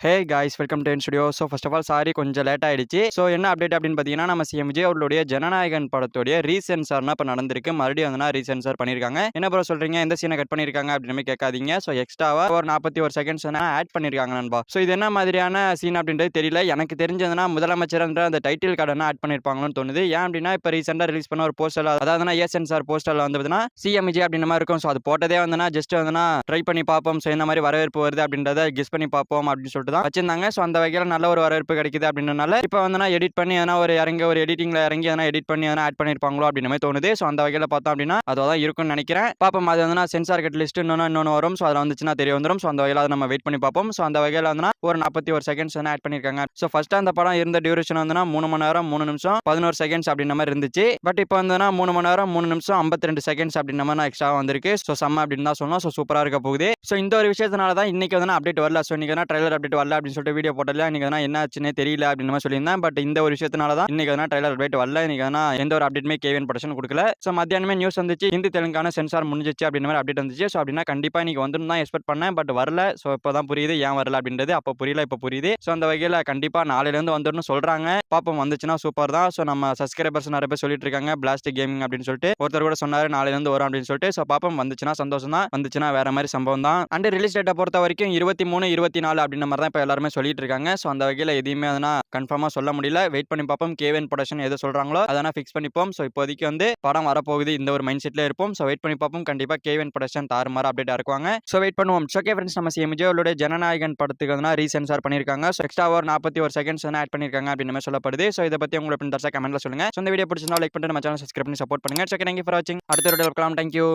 Hey guys welcome to studio. So first of all sorry கொஞ்சம் late ஆயிடுச்சு. So என்ன update அப்படின்னு பார்த்தீங்கன்னா, நம்ம சிஎம் விஜய் அவர்களுடைய ஜனநாயகன் படத்துடைய ரீசென்சார்னா இப்போ நடந்திருக்கு. மறுபடியும் வந்து ரீசென்சார் பண்ணியிருக்காங்க. என்ன ப்ரோ சொல்றீங்க, எந்த சீனை கட் பண்ணியிருக்காங்க அப்படின்னு கேட்காதீங்க. ஸோ எக்ஸ்ட்ராவா ஒரு 41 செகண்ட்ஸ் ஆட் பண்ணியிருக்காங்க நண்பா. ஸோ இது என்ன மாதிரியான சீன் அப்படின்றது தெரியல. எனக்கு தெரிஞ்சதுன்னா முதலமைச்சர் அந்த டைட்டில் கார்டு ஆட் பண்ணியிருப்பாங்கன்னு தோணுது. ஏன் அப்படின்னா இப்போ ரீசெண்டாக ரிலீஸ் பண்ண ஒரு போஸ்டர், அதாவது ஏ சென்சார் போஸ்டரில் வந்து பார்த்தீங்கன்னா சிஎம் விஜய் அப்படின்ற மாதிரி இருக்கும். ஸோ அது போட்டதே வந்து ஜஸ்ட் வந்து ட்ரை பண்ணி பார்ப்போம். ஸோ இந்த மாதிரி வரவேற்பு வருது அப்படின்றத கெஸ் பண்ணி பார்ப்போம் அப்படின்னு சொல்லிட்டு தான் வச்சிருந்தாங்க. ஸோ அந்த வகையில் நல்ல ஒரு வரவேற்பு கிடைக்குது அப்படின்றனால இப்போ வந்து எடிட் பண்ணி எதனா ஒரு எடிட்டிங்ல இறங்கி எதனா எடிட் பண்ணி எதனா ஆட் பண்ணிருப்பாங்களோ அப்படின்னு மாதிரி தோணுது. ஸோ அந்த வகையில் பார்த்தோம் அப்படின்னா அதுதான் இருக்கும்னு நினைக்கிறேன். பாப்போம். அது வந்து சென்சார் கட் லிஸ்ட் இன்னொன்று வரும். ஸோ அதில் வந்துச்சுன்னா தெரிய வந்துடும். ஸோ அந்த வகையில் அதை நம்ம வெயிட் பண்ணி பார்ப்போம். ஸோ அந்த வகையில் வந்து ஒரு 41 செகண்ட்ஸ் ஆட் பண்ணியிருக்காங்க. ஸோ ஃபர்ஸ்ட் அந்த படம் இருந்த டியூரேஷன் வந்து 3 மணி நேரம் 3 நிமிஷம் 11 செகண்ட்ஸ் அப்படின்ற மாதிரி இருந்துச்சு. பட் இப்போ வந்து 3 மணி நேரம் 3 நிமிஷம் 52 செகண்ட்ஸ் அப்படின்ற மாதிரி எக்ஸ்ட்ரா வந்திருக்கு. ஸோ செம்ம அப்படின்னு தான் சொல்லணும். ஸோ சூப்பராக இருக்க போகுது. ஸோ இந்த ஒரு விஷயத்தினால தான் இன்னைக்கு வந்து அப்டேட் வரல. ஸோ இன்னைக்கு ட்ரைலர் அப்டேட் வரல அப்படின்னு சொல்லிட்டு வீடியோ போட்டல. இன்னைக்கு என்ன ஆச்சுன்னே தெரியல அப்படின்னு மாதிரி சொல்லியிருந்தேன். பட் இந்த ஒரு விஷயத்தினால தான் இன்னைக்கு ட்ரைலர் அப்டேட் வரல. இன்னைக்கு எந்த ஒரு அப்டேட்டுமே கேவின் ப்ரொடக்ஷன் கொடுக்கல. ஸோ மத்தியானமே நியூஸ் வந்துச்சு, ஹிந்தி தெலுங்கான சென்சார் முடிஞ்சிச்சு அப்படின்ற மாதிரி அப்டேட் வந்துச்சு. ஸோ அப்படின்னா கண்டிப்பா இன்னைக்கு வந்துடும் தான் எக்ஸ்பெக்ட் பண்ணேன். பட் வரல. ஸோ இப்போதான் புரியுது ஏன் வரல அப்படின்றது. அப்போ புரியல, இப்போ புரியுது. ஸோ அந்த வகையில் கண்டிப்பா நாளையிலேருந்து வந்துடும் சொல்றாங்க. பாப்போம், வந்துச்சுன்னா சூப்பர் தான். ஸோ நம்ம சப்ஸ்கிரைபர்ஸ் நிறைய பேர் சொல்லிட்டு இருக்காங்க பிளாஸ்ட் கேமிங் அப்படின்னு சொல்லிட்டு. ஒருத்தர் கூட சொன்னாரு நாளையிலேருந்து வரும் அப்படின்னு சொல்லிட்டு. ஸோ பாப்போம், வந்துச்சுன்னா சந்தோஷம் தான், வந்துச்சுன்னா வேற மாதிரி சம்பவம் தான். அண்ட் ரிலீஸ் டேட்டை பொறுத்த வரைக்கும் 23 24 அப்படின்ற மாதிரி தான் இப்போ எல்லாருமே சொல்லிட்டு இருக்காங்க. ஸோ அந்த வகையில் எதையுமே கன்ஃபார்மா சொல்ல முடியல. வெயிட் பண்ணி பார்ப்போம். கேவின் ப்ரொடக்ஷன் எது சொல்றாங்களோ அதனா ஃபிக்ஸ் பண்ணிப்போம். ஸோ இப்போதைக்கு படம் வரப்போகுது, இந்த ஒரு மைண்ட் செட்ல இருப்போம். ஸோ வெயிட் பண்ணி பார்ப்போம். கண்டிப்பா கேவின் ப்ரொடக்ஷன் தாறுமாற அப்டேட் இருக்குவாங்க. ஸோ வெயிட் பண்ணுவோம். ஓகே ஃப்ரெண்ட்ஸ், நம்ம சிஎம் விஜய் அவர்களுடைய ஜனநாயகன் படத்துக்கு ரீசென்சார் பண்ணியிருக்காங்க. ஸோ எக்ஸ்ட்ரா ஒரு 41 செகண்ட்ஸ் ஆட் பண்ணியிருக்காங்க அப்படின்னு மாதிரி சொல்லப்படுது. ஸோ இதை பத்தி உங்களுக்கு கமெண்ட்ல சொல்லுங்க. ஸோ இந்த வீடியோ பிடிச்சிருந்தா லைக் பண்ணிட்டு நம்ம சேனல் சப்ஸ்கிரைப் பண்ணி சப்போர்ட் பண்ணுங்க. ஓகே, தேங்க்யூ ஃபார் வாட்சிங். அடுத்த வீடியோல பார்க்கலாம். தேங்க்யூ.